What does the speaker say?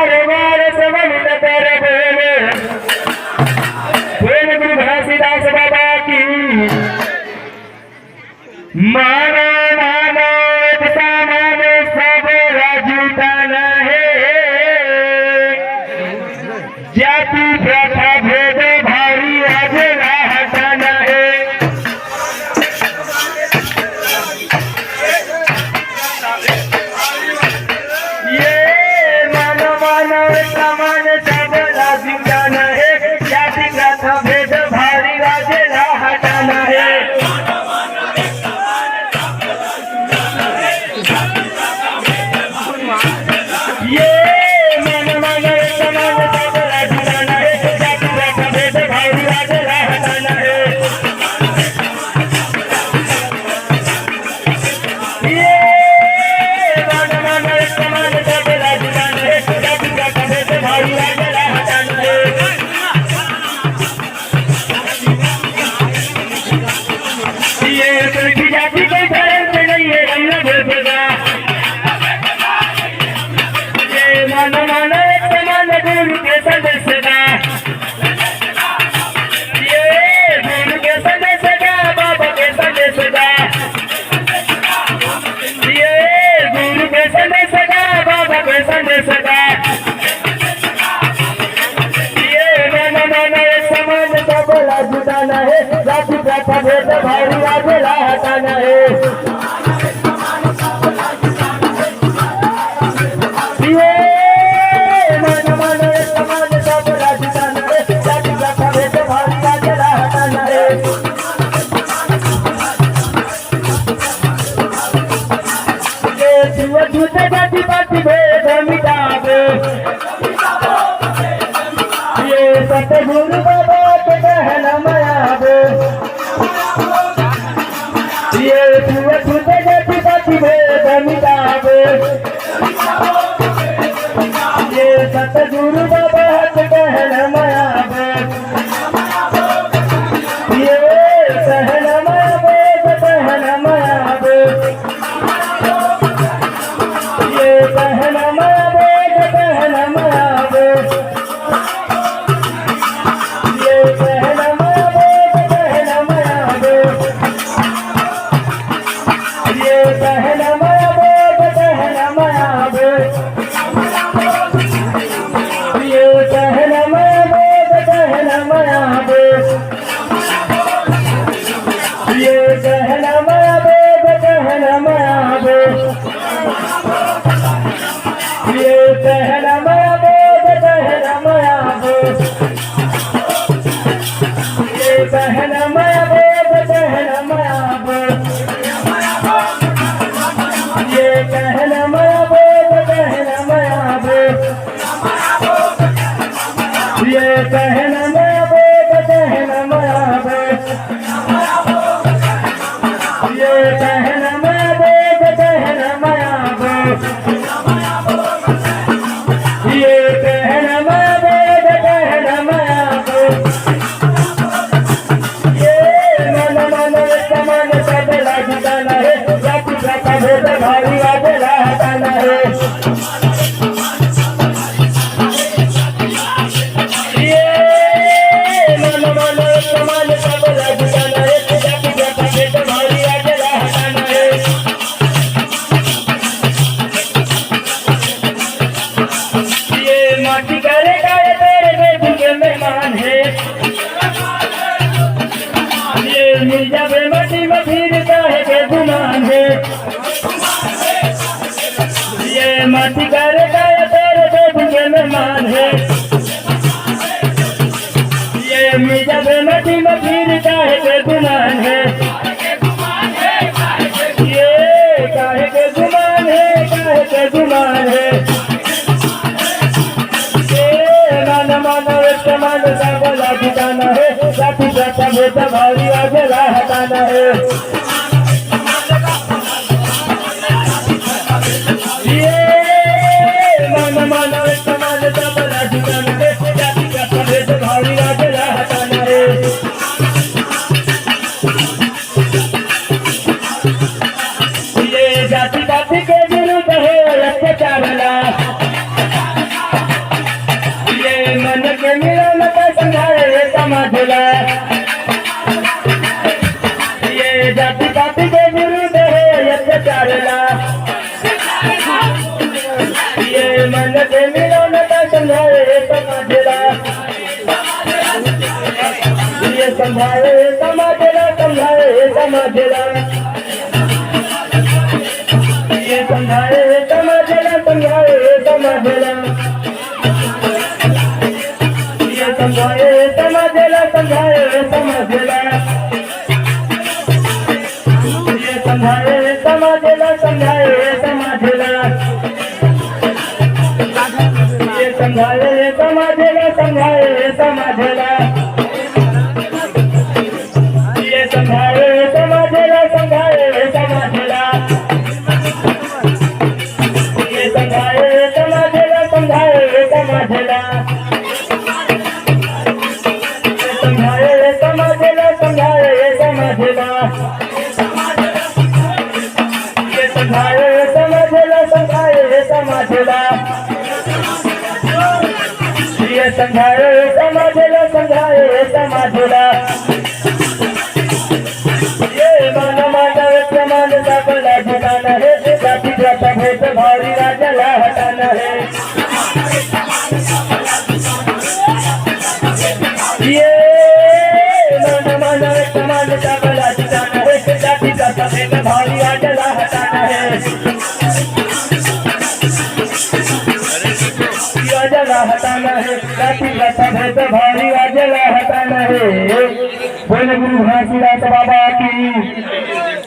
बार बार समझ कर बोले बोल गुरु घासीदास बाबा की मानो मानो सामानो सब राजूतन है जाति प्रथा भेद भारी आज हटन है ये मानो मानो समान सब राजूतन है जाति प्रथा भेद भारी आज हटन है जुटाना है जाति प्रथा भेद भारी आज हटाना है ये मन मन समान सब जुटाना है जाति प्रथा भेद भारी आज हटाना है ये झूठ जाति पाति भेद मिटावे ये सतगुरु बाबा कहना मायावे ये छूट जाति पाति भेद मिटावे ये सतगुरु बाबा कहना मायावे ये कहना मायावे कहना मायावे ये कहना मायावे कहना मायावे माटी करे गाया तेरे देव के मेहमान है ये मिर्जा बेमती में फिर काहे के गुमान है ये काहे के गुमान है काहे के गुमान है ये मान मानो एक मान सागला ठिकाना है जाति प्रथा भेद भारी आज हटाना है जाति पाति के विरुद्ध है अत्याचार समझाए समाजला समझाए समाजला ये समझाए समाजला समझाए समाजला ये समझाए समाजला समझाए समाजला ये समझाए समाजला समझाए समाजला ये समझाए समाजला समझाए समाजला ये समझाए समाजला समझाए समाजला ये समझाए समाजला समझाए समाजला ये समझाए समाजला समझाए समाजला ये समझाए समाजला समझाए समाजला ये समझाए समाजला समझाए समाजला ये मान मानव प्रमाण सबला ठिकाना है जाति प्रथा भेद भारी राजला हटाना है ये मान मानव प्रमाण सबला ठिकाना है जाति प्रथा भेद भारी राजला हटाना है राजला हटाना है जाति प्रथा भेद भारी राजला हटाना है। बोले गुरु घासीदास बाबा की।